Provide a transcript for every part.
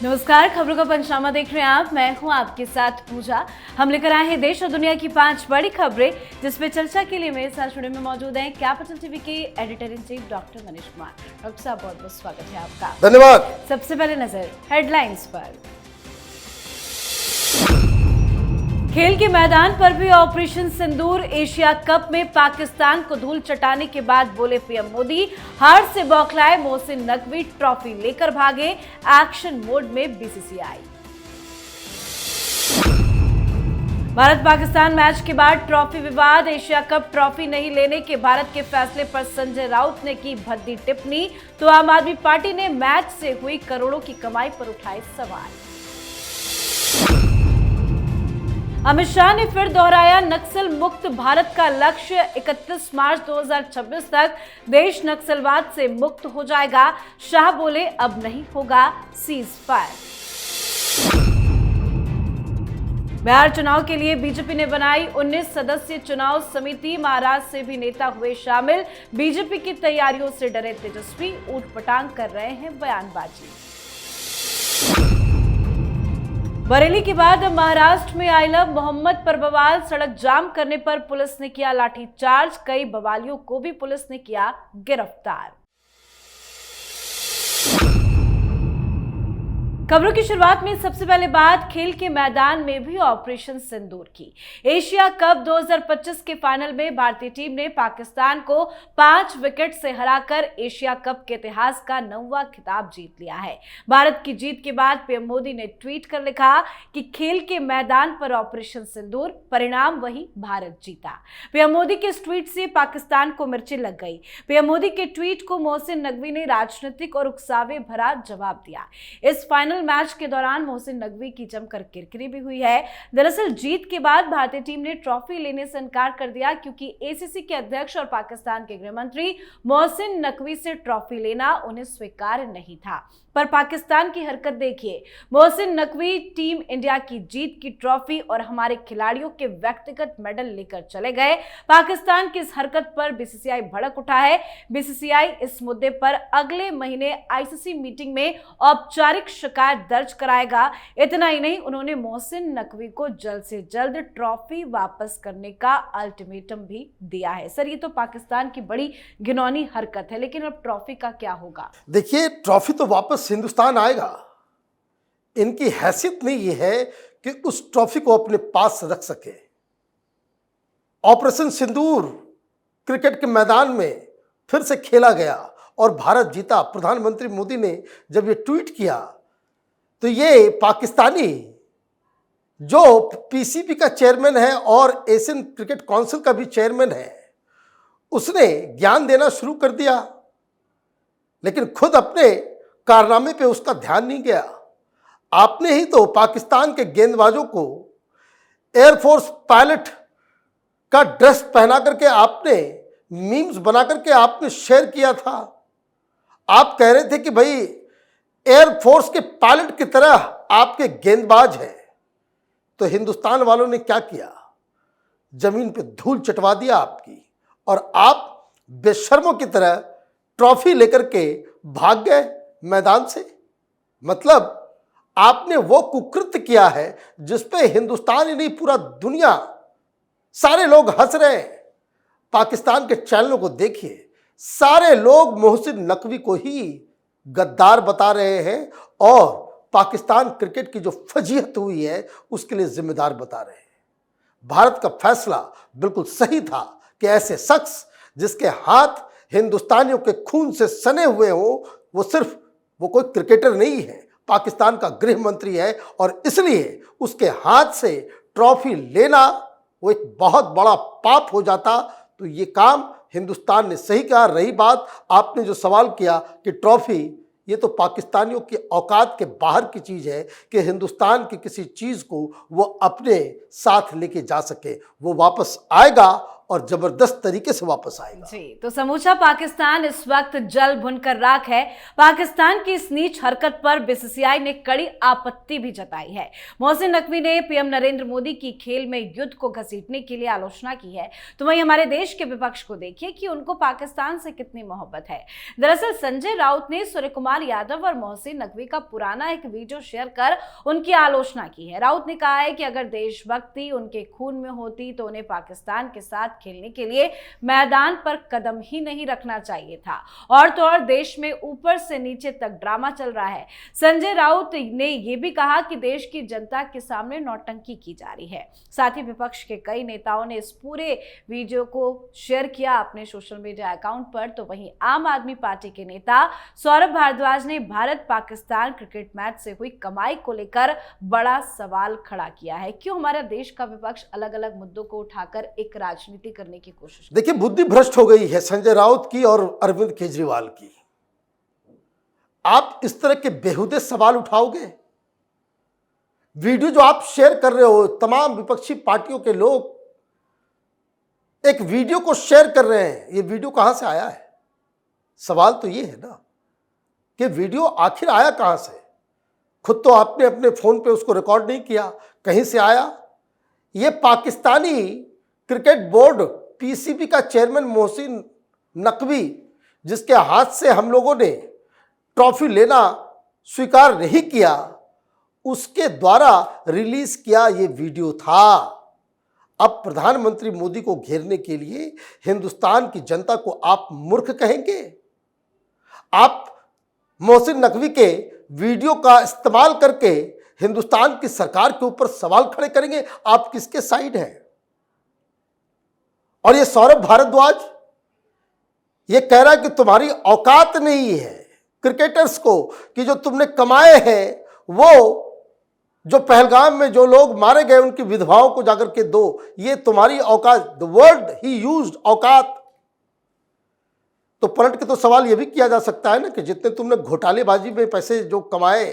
नमस्कार, खबरों का पंचनामा देख रहे हैं आप। मैं हूं आपके साथ पूजा। हम लेकर आए हैं देश और दुनिया की 5 बड़ी खबरें जिसपे चर्चा के लिए मेरे साथ स्टूडियो में मौजूद हैं कैपिटल टीवी के editor in chief doctor Manish Kumar. Doctor साहब, बहुत बहुत स्वागत है आपका। धन्यवाद। सबसे पहले नजर हेडलाइंस पर। खेल के मैदान पर भी ऑपरेशन सिंदूर। एशिया कप में पाकिस्तान को धूल चटाने के बाद बोले पीएम मोदी, हार से बौखलाए मोहसिन नकवी ट्रॉफी लेकर भागे, एक्शन मोड में बीसीसीआई। भारत पाकिस्तान मैच के बाद ट्रॉफी विवाद। एशिया कप ट्रॉफी नहीं लेने के भारत के फैसले पर संजय राउत ने की भद्दी टिप्पणी, तो आम आदमी पार्टी ने मैच से हुई करोड़ों की कमाई पर उठाए सवाल। अमित शाह ने फिर दोहराया नक्सल मुक्त भारत का लक्ष्य। 31 मार्च 2026 तक देश नक्सलवाद से मुक्त हो जाएगा। शाह बोले, अब नहीं होगा सीज फायर। बिहार चुनाव के लिए बीजेपी ने बनाई 19 सदस्यीय चुनाव समिति। महाराष्ट्र से भी नेता हुए शामिल। बीजेपी की तैयारियों से डरे तेजस्वी, ऊटपटांग कर रहे हैं बयानबाजी। बरेली के बाद महाराष्ट्र में आई लव मोहम्मद पर बवाल। सड़क जाम करने पर पुलिस ने किया लाठीचार्ज। कई बवालियों को भी पुलिस ने किया गिरफ्तार। खबरों की शुरुआत में सबसे पहले बात खेल के मैदान में भी ऑपरेशन सिंदूर की। एशिया कप 2025 के फाइनल में भारतीय टीम ने पाकिस्तान को 5 विकेट से हराकर एशिया कप के इतिहास का 9वां खिताब जीत लिया है। भारत की जीत के बाद पीएम मोदी ने ट्वीट कर लिखा कि खेल के मैदान पर ऑपरेशन सिंदूर, परिणाम वही, भारत जीता। पीएम मोदी के इस ट्वीट से पाकिस्तान को मिर्ची लग गई। पीएम मोदी के ट्वीट को मोहसिन नकवी ने राजनीतिक और उकसावे भरा जवाब दिया। इस फाइनल मैच के दौरान मोहसिन नकवी की जमकर किरकिरी भी हुई है। दरअसल जीत के बाद भारतीय टीम ने ट्रॉफी लेने से इनकार कर दिया क्योंकि एसीसी के अध्यक्ष और पाकिस्तान के गृह मंत्री मोहसिन नकवी से ट्रॉफी लेना उन्हें स्वीकार्य नहीं था। पर पाकिस्तान की हरकत देखिए। मोहसिन नकवी टीम इंडिया की जीत की ट्रॉफी और हमारे खिलाड़ियों के व्यक्तिगत मेडल लेकर चले गए। पाकिस्तान की इस हरकत पर बीसीसीआई भड़क उठा है। बीसीसीआई इस मुद्दे पर अगले महीने आईसीसी मीटिंग में औपचारिक शिकायत दर्ज कराएगा। इतना ही नहीं, उन्होंने मोहसिन नकवी को जल्द से जल्द ट्रॉफी वापस करने का अल्टीमेटम भी दिया है। सर, ये तो पाकिस्तान की बड़ी घिनौनी हरकत है, लेकिन अब ट्रॉफी का क्या होगा? देखिए, ट्रॉफी तो वापस हिंदुस्तान आएगा। इनकी हैसियत नहीं ये है कि उस ट्रॉफी को अपने पास रख सके। ऑपरेशन सिंदूर क्रिकेट के मैदान में फिर से खेला गया और भारत जीता। प्रधानमंत्री मोदी ने जब ये ट्वीट किया तो ये पाकिस्तानी जो पीसीबी का चेयरमैन है और एशियन क्रिकेट काउंसिल का भी चेयरमैन है, उसने ज्ञान देना शुरू कर दिया, लेकिन खुद अपने कारनामे पे उसका ध्यान नहीं गया। आपने ही तो पाकिस्तान के गेंदबाजों को एयरफोर्स पायलट का ड्रेस पहना करके आपने मीम्स बना करके आपने शेयर किया था। आप कह रहे थे कि भाई एयरफोर्स के पायलट की तरह आपके गेंदबाज हैं। तो हिंदुस्तान वालों ने क्या किया? जमीन पे धूल चटवा दिया आपकी, और आप बेशर्मों की तरह ट्रॉफी लेकर के भाग गए मैदान से। मतलब आपने वो कुकृत्य किया है जिस पे हिंदुस्तान ही नहीं, पूरा दुनिया, सारे लोग हंस रहे हैं। पाकिस्तान के चैनलों को देखिए, सारे लोग मोहसिन नकवी को ही गद्दार बता रहे हैं और पाकिस्तान क्रिकेट की जो फजीहत हुई है उसके लिए जिम्मेदार बता रहे हैं। भारत का फैसला बिल्कुल सही था कि ऐसे शख्स जिसके हाथ हिंदुस्तानियों के खून से सने हुए हो, वो कोई क्रिकेटर नहीं है, पाकिस्तान का गृह मंत्री है, और इसलिए उसके हाथ से ट्रॉफी लेना वो एक बहुत बड़ा पाप हो जाता। तो ये काम हिंदुस्तान ने सही कहा। रही बात आपने जो सवाल किया कि ट्रॉफी, ये तो पाकिस्तानियों की औकात के बाहर की चीज़ है कि हिंदुस्तान की किसी चीज़ को वो अपने साथ लेके जा सके। वो वापस आएगा और जबरदस्त तरीके से वापस आएगा। जी, तो समूचा पाकिस्तान इस वक्त जल भुनकर राख है। पाकिस्तान की इस नीच हरकत पर बीसीसीआई ने कड़ी आपत्ति भी जताई है। मोहसिन नकवी ने पीएम नरेंद्र मोदी की खेल में युद्ध को घसीटने के लिए आलोचना की है। तो वहीं हमारे देश के विपक्ष को देखिए कि उनको पाकिस्तान से कितनी मोहब्बत है। दरअसल संजय राउत ने सूर्य कुमार यादव और मोहसिन नकवी का पुराना एक वीडियो शेयर कर उनकी आलोचना की है। राउत ने कहा है कि अगर देशभक्ति उनके खून में होती तो उन्हें पाकिस्तान के साथ खेलने के लिए मैदान पर कदम ही नहीं रखना चाहिए था। और तो और देश में ऊपर से नीचे तक ड्रामा चल रहा है। संजय राउत ने यह भी कहा कि देश की जनता के सामने नौटंकी की जा रही है। साथ ही विपक्ष के कई नेताओं ने इस पूरे वीडियो को शेयर किया अपने सोशल मीडिया अकाउंट पर। तो वहीं आम आदमी पार्टी के नेता सौरभ भारद्वाज ने भारत पाकिस्तान क्रिकेट मैच से हुई कमाई को लेकर बड़ा सवाल खड़ा किया है। क्यों हमारा देश का विपक्ष अलग अलग मुद्दों को उठाकर एक राजनीति करने की कोशिश। देखिए, बुद्धि भ्रष्ट हो गई है संजय राउत की और अरविंद केजरीवाल की। आप इस तरह के बेहुदे सवाल उठाओगे? वीडियो जो आप शेयर कर रहे हो, तमाम विपक्षी पार्टियों के लोग एक वीडियो को शेयर कर रहे हैं। ये वीडियो कहां से आया है? सवाल तो ये है ना कि वीडियो आखिर आया कहां से? खुद तो आपने अपने फोन पे उसको रिकॉर्ड नहीं किया, कहीं से आया। ये पाकिस्तानी क्रिकेट बोर्ड पीसीबी का चेयरमैन मोहसिन नकवी, जिसके हाथ से हम लोगों ने ट्रॉफी लेना स्वीकार नहीं किया, उसके द्वारा रिलीज किया ये वीडियो था। अब प्रधानमंत्री मोदी को घेरने के लिए हिंदुस्तान की जनता को आप मूर्ख कहेंगे? आप मोहसिन नकवी के वीडियो का इस्तेमाल करके हिंदुस्तान की सरकार के ऊपर सवाल खड़े करेंगे? आप किसके साइड हैं? और ये सौरभ भारद्वाज ये कह रहा है कि तुम्हारी औकात नहीं है क्रिकेटर्स को, कि जो तुमने कमाए हैं वो जो पहलगाम में जो लोग मारे गए उनकी विधवाओं को जाकर के दो, ये तुम्हारी औकात। द वर्ड ही यूज्ड, औकात। तो पलट के तो सवाल ये भी किया जा सकता है ना कि जितने तुमने घोटालेबाजी में पैसे जो कमाए,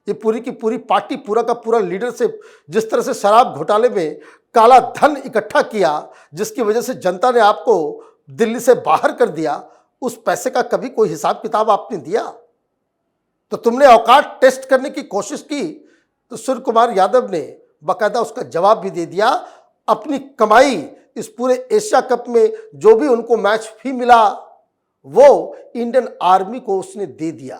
ये पूरी की पूरी पार्टी, पूरा का पूरा लीडरशिप, जिस तरह से शराब घोटाले में काला धन इकट्ठा किया, जिसकी वजह से जनता ने आपको दिल्ली से बाहर कर दिया, उस पैसे का कभी कोई हिसाब किताब आपने दिया? तो तुमने औकात टेस्ट करने की कोशिश की तो सूर्य कुमार यादव ने बाकायदा उसका जवाब भी दे दिया। अपनी कमाई इस पूरे एशिया कप में जो भी उनको मैच फी मिला वो इंडियन आर्मी को उसने दे दिया।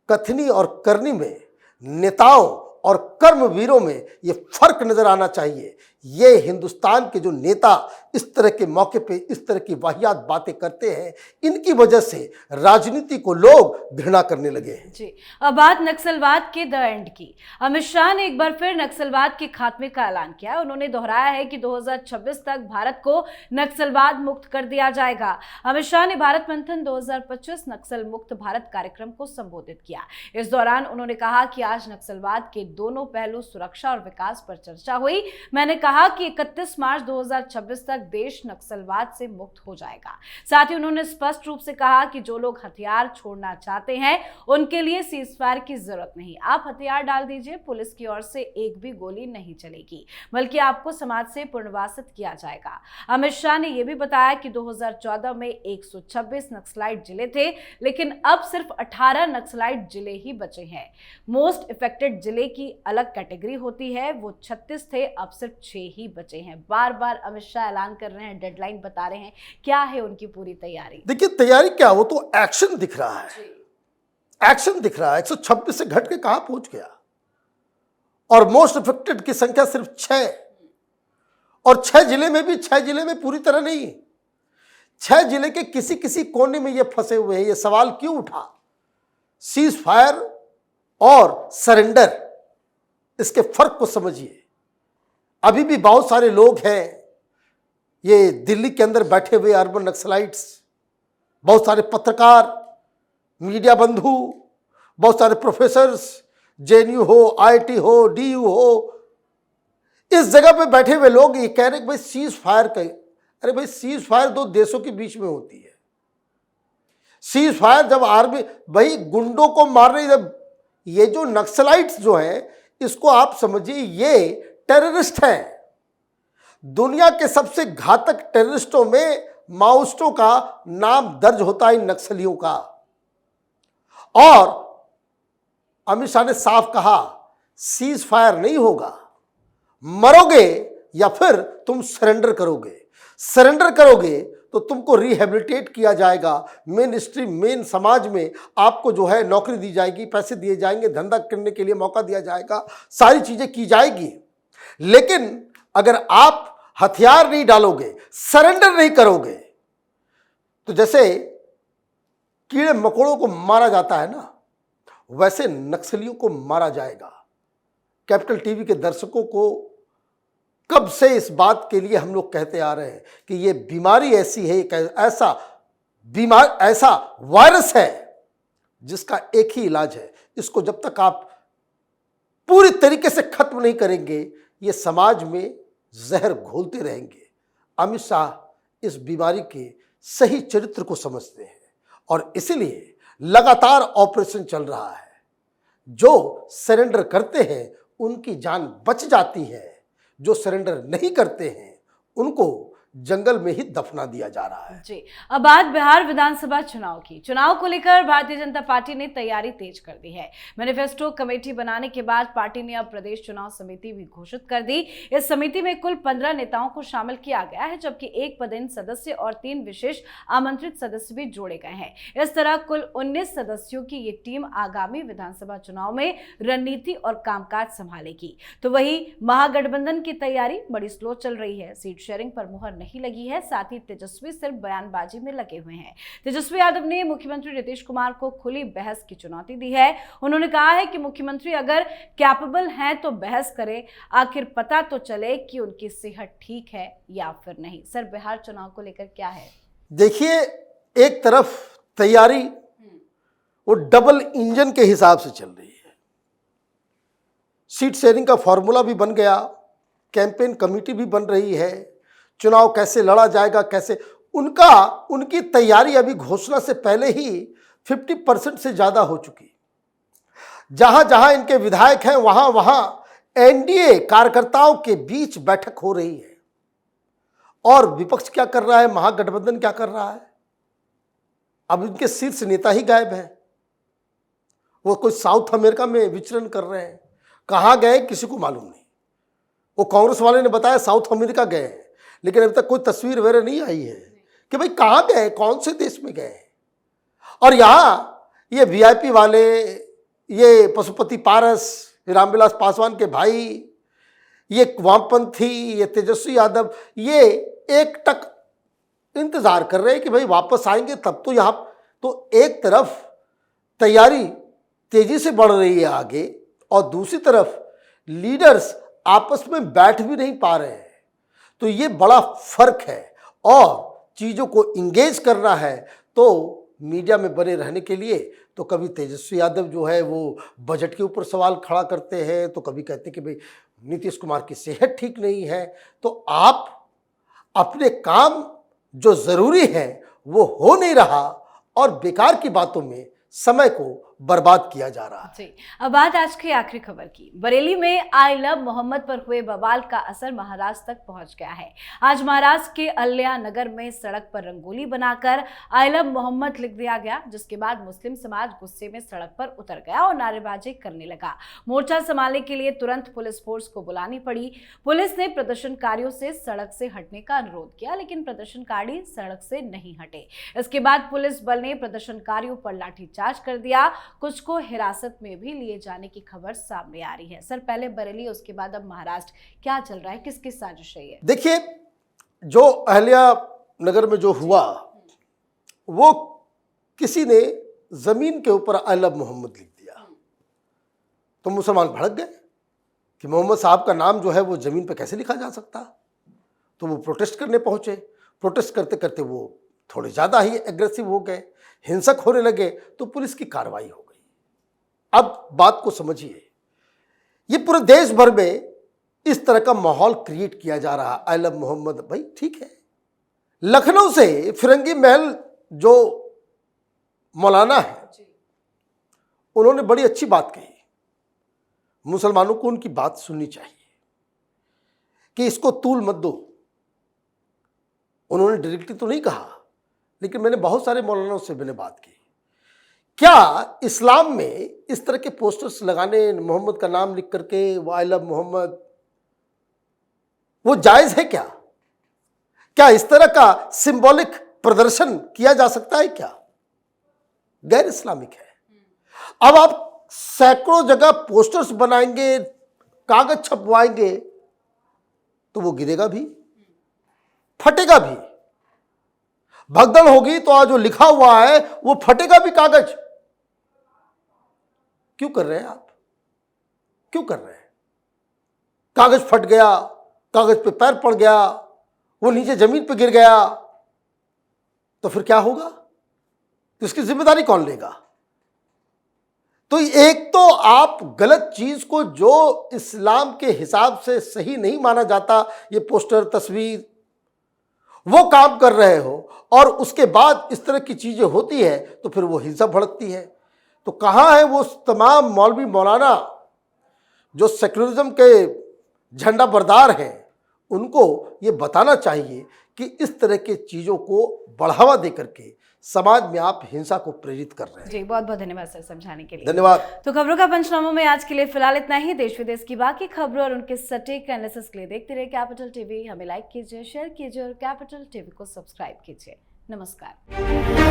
कथनी और करनी में, नेताओं और कर्मवीरों में ये फर्क नजर आना चाहिए। ये हिंदुस्तान के जो नेता इस तरह के मौके पे इस तरह की वाहियात बातें करते हैं, इनकी वजह से राजनीति को लोग घृणा करने लगे हैं। जी, अब बात नक्सलवाद के द एंड की। अमित शाह ने एक बार फिर नक्सलवाद के खात्मे का ऐलान किया है। उन्होंने दोहराया है कि 2026 तक भारत को नक्सलवाद मुक्त कर दिया जाएगा। अमित शाह ने भारत मंथन 2025 नक्सल मुक्त भारत कार्यक्रम को संबोधित किया। इस दौरान उन्होंने कहा कि आज नक्सलवाद के दोनों पहलू, सुरक्षा और विकास पर चर्चा हुई। मैंने कहा कि 31 मार्च 2026 तक देश नक्सलवाद से मुक्त हो जाएगा। साथ ही उन्होंने स्पष्ट रूप से कहा कि जो लोग हथियार छोड़ना चाहते हैं उनके लिए सीजफायर की जरूरत नहीं। आप हथियार डाल दीजिए, पुलिस की ओर से एक भी गोली नहीं चलेगी, बल्कि आपको समाज से पुनर्वासित किया जाएगा। अमित शाह ने यह भी बताया कि 2014 में 126 नक्सलाइट जिले थे, लेकिन अब सिर्फ 18 नक्सलाइट जिले ही बचे हैं। मोस्ट इफेक्टेड जिले की अलग कैटेगरी होती है, वो 36 थे, अब सिर्फ 6 ही बचे हैं। बार बार अमित शाह ऐलान कर रहे हैं, डेडलाइन बता रहे हैं। क्या है उनकी पूरी तैयारी? देखिए, तैयारी क्या, वो तो एक्शन दिख रहा है। एक्शन दिख रहा है। 126 से घट के कहां पहुंच गया? और मोस्ट इफेक्टेड की संख्या सिर्फ 6, और 6 जिले में भी 6 जिले में पूरी तरह नहीं, 6 जिले के किसी किसी कोने में ये फंसे हुए हैं। ये सवाल क्यों उठा? सीज फायर और सरेंडर, इसके फर्क को समझिए। अभी भी बहुत सारे लोग हैं ये दिल्ली के अंदर बैठे हुए अर्बन नक्सलाइट्स, बहुत सारे पत्रकार, मीडिया बंधु, बहुत सारे प्रोफेसर्स, जेएनयू हो, आईआईटी हो, डीयू हो, इस जगह पे बैठे हुए लोग ये कह रहे हैं भाई सीज फायर करें। अरे भाई, सीज फायर 2 देशों के बीच में होती है। सीज फायर जब आर्मी भाई गुंडों को मार रही, जब ये जो नक्सलाइट्स जो हैं, इसको आप समझिए ये टेररिस्ट हैं। दुनिया के सबसे घातक टेररिस्टों में माओइस्टों का नाम दर्ज होता है, इन नक्सलियों का। और अमित शाह ने साफ कहा, सीज फायर नहीं होगा, मरोगे या फिर तुम सरेंडर करोगे। सरेंडर करोगे तो तुमको रिहेबिलिटेट किया जाएगा, मेन स्ट्रीम मेन समाज में आपको जो है नौकरी दी जाएगी, पैसे दिए जाएंगे, धंधा करने के लिए मौका दिया जाएगा, सारी चीजें की जाएगी। लेकिन अगर आप हथियार नहीं डालोगे, सरेंडर नहीं करोगे, तो जैसे कीड़े मकोड़ों को मारा जाता है ना, वैसे नक्सलियों को मारा जाएगा। कैपिटल टीवी के दर्शकों को कब से इस बात के लिए हम लोग कहते आ रहे हैं कि ये बीमारी ऐसी है, एक ऐसा वायरस है जिसका एक ही इलाज है। इसको जब तक आप पूरी तरीके से खत्म नहीं करेंगे, ये समाज में जहर घोलते रहेंगे। अमित शाह इस बीमारी के सही चरित्र को समझते हैं और इसलिए लगातार ऑपरेशन चल रहा है। जो सरेंडर करते हैं उनकी जान बच जाती है, जो सरेंडर नहीं करते हैं उनको जंगल में ही दफना दिया जा रहा है। जी, अब बात बिहार विधानसभा चुनाव की। चुनाव को लेकर भारतीय जनता पार्टी ने तैयारी तेज कर दी है। मैनिफेस्टो कमेटी बनाने के बाद पार्टी ने अब प्रदेश चुनाव समिति भी घोषित कर दी। इस समिति में कुल 15 नेताओं को शामिल किया गया है, जबकि एक पदेन सदस्य और 3 विशेष आमंत्रित सदस्य भी जोड़े गए हैं। इस तरह कुल 19 सदस्यों की ये टीम आगामी विधानसभा चुनाव में रणनीति और कामकाज संभालेगी। तो वही महागठबंधन की तैयारी बड़ी स्लो चल रही है। सीट शेयरिंग पर मुहर नहीं लगी है, साथ ही तेजस्वी सिर्फ बयानबाजी में लगे हुए हैं। तेजस्वी यादव ने मुख्यमंत्री नीतीश कुमार को खुली बहस की चुनौती दी है। उन्होंने कहा है कि मुख्यमंत्री अगर कैपेबल हैं तो बहस करें, आखिर पता तो चले कि उनकी सेहत ठीक है या फिर नहीं। सर, बिहार चुनाव को लेकर क्या है? देखिए, एक तरफ तैयारी वो डबल इंजन के हिसाब से चल रही है। सीट शेयरिंग का फॉर्मूला भी बन गया, कैंपेन कमेटी भी बन रही है, चुनाव कैसे लड़ा जाएगा, कैसे उनकी तैयारी अभी घोषणा से पहले ही 50% से ज्यादा हो चुकी। जहां जहां इनके विधायक हैं वहां वहां एनडीए कार्यकर्ताओं के बीच बैठक हो रही है। और विपक्ष क्या कर रहा है, महागठबंधन क्या कर रहा है? अब इनके शीर्ष नेता ही गायब हैं। वो कोई साउथ अमेरिका में विचरण कर रहे हैं, कहां गए किसी को मालूम नहीं। वो कांग्रेस वाले ने बताया साउथ अमेरिका गए हैं, लेकिन अभी तक कोई तस्वीर वगैरह नहीं आई है कि भाई कहां गए, कौन से देश में गए। और यहां ये वीआईपी वाले, ये पशुपति पारस, रामविलास पासवान के भाई, ये वामपंथी, ये तेजस्वी यादव, ये एक टक इंतजार कर रहे हैं कि भाई वापस आएंगे तब तो यहां। तो एक तरफ तैयारी तेजी से बढ़ रही है आगे, और दूसरी तरफ लीडर्स आपस में बैठ भी नहीं पा रहे हैं। तो ये बड़ा फर्क है। और चीज़ों को इंगेज करना है तो मीडिया में बने रहने के लिए तो कभी तेजस्वी यादव जो है वो बजट के ऊपर सवाल खड़ा करते हैं, तो कभी कहते हैं कि भाई नीतीश कुमार की सेहत ठीक नहीं है। तो आप अपने काम जो ज़रूरी है वो हो नहीं रहा और बेकार की बातों में समय को बर्बाद किया जा रहा है। जी, अब बात आज की आखिरी खबर की। बरेली में आई लव मोहम्मद पर हुए बवाल का असर महाराष्ट्र तक पहुंच गया है। आज महाराष्ट्र के अल्ल्या नगर में सड़क पर रंगोली बनाकर आई लव मोहम्मद लिख दिया गया, जिसके बाद मुस्लिम समाज गुस्से में सड़क पर उतर गया और नारेबाजी करने लगा। मोर्चा संभालने के लिए तुरंत पुलिस फोर्स को बुलानी पड़ी। पुलिस ने प्रदर्शनकारियों से सड़क से हटने का अनुरोध किया, लेकिन प्रदर्शनकारी सड़क से नहीं हटे। इसके बाद पुलिस बल ने प्रदर्शनकारियों पर लाठीचार्ज कर दिया। कुछ को हिरासत में भी लिए जाने की खबर सामने आ रही है। सर, पहले बरेली, उसके बाद अब महाराष्ट्र, क्या चल रहा है, किसकी साजिश है ये? देखिए, जो अहल्या नगर में जो हुआ वो किसी ने जमीन के ऊपर आई लव मोहम्मद लिख दिया, तो मुसलमान भड़क गए कि मोहम्मद साहब का नाम जो है वो जमीन पर कैसे लिखा जा सकता। तो वो प्रोटेस्ट करने पहुंचे। प्रोटेस्ट करते करते वो थोड़े ज़्यादा ही एग्रेसिव हो गए, हिंसक होने लगे, तो पुलिस की कार्रवाई हो गई। अब बात को समझिए, ये पूरे देश भर में इस तरह का माहौल क्रिएट किया जा रहा है। आई लव मोहम्मद, भाई ठीक है। लखनऊ से फिरंगी महल जो मौलाना है, उन्होंने बड़ी अच्छी बात कही। मुसलमानों को उनकी बात सुननी चाहिए कि इसको तूल मत दो, उन्होंने डायरेक्टली तो नहीं कहा, लेकिन मैंने बहुत सारे मौलानाओं से मैंने बात की। क्या इस्लाम में इस तरह के पोस्टर्स लगाने, मोहम्मद का नाम लिख करके, वो आई लव मोहम्मद, वो जायज है क्या? क्या इस तरह का सिंबॉलिक प्रदर्शन किया जा सकता है क्या? गैर इस्लामिक है। अब आप सैकड़ों जगह पोस्टर्स बनाएंगे, कागज छपवाएंगे, तो वो गिरेगा भी, फटेगा भी। भगदड़ होगी तो आज जो लिखा हुआ है वो फटेगा भी कागज। क्यों कर रहे हैं आप? क्यों कर रहे हैं? कागज फट गया, कागज पे पैर पड़ गया, वो नीचे जमीन पे गिर गया, तो फिर क्या होगा? तो इसकी जिम्मेदारी कौन लेगा? तो एक तो आप गलत चीज को जो इस्लाम के हिसाब से सही नहीं माना जाता, ये पोस्टर, तस्वीर, वो काम कर रहे हो, और उसके बाद इस तरह की चीजें होती है तो फिर वो हिंसा भड़कती है। तो कहाँ है वो तमाम मौलवी मौलाना जो सेक्युलरिज्म के झंडा बरदार हैं? उनको ये बताना चाहिए कि इस तरह के चीज़ों को बढ़ावा दे करके समाज में आप हिंसा को प्रेरित कर रहे हैं। जी, बहुत बहुत धन्यवाद सर समझाने के लिए। धन्यवाद। तो खबरों का पंचनामा में आज के लिए फिलहाल इतना ही। देश विदेश की बाकी खबरों और उनके सटीक एनालिसिस के लिए देखते रहिए कैपिटल टीवी। हमें लाइक कीजिए, शेयर कीजिए और कैपिटल टीवी को सब्सक्राइब कीजिए। नमस्कार।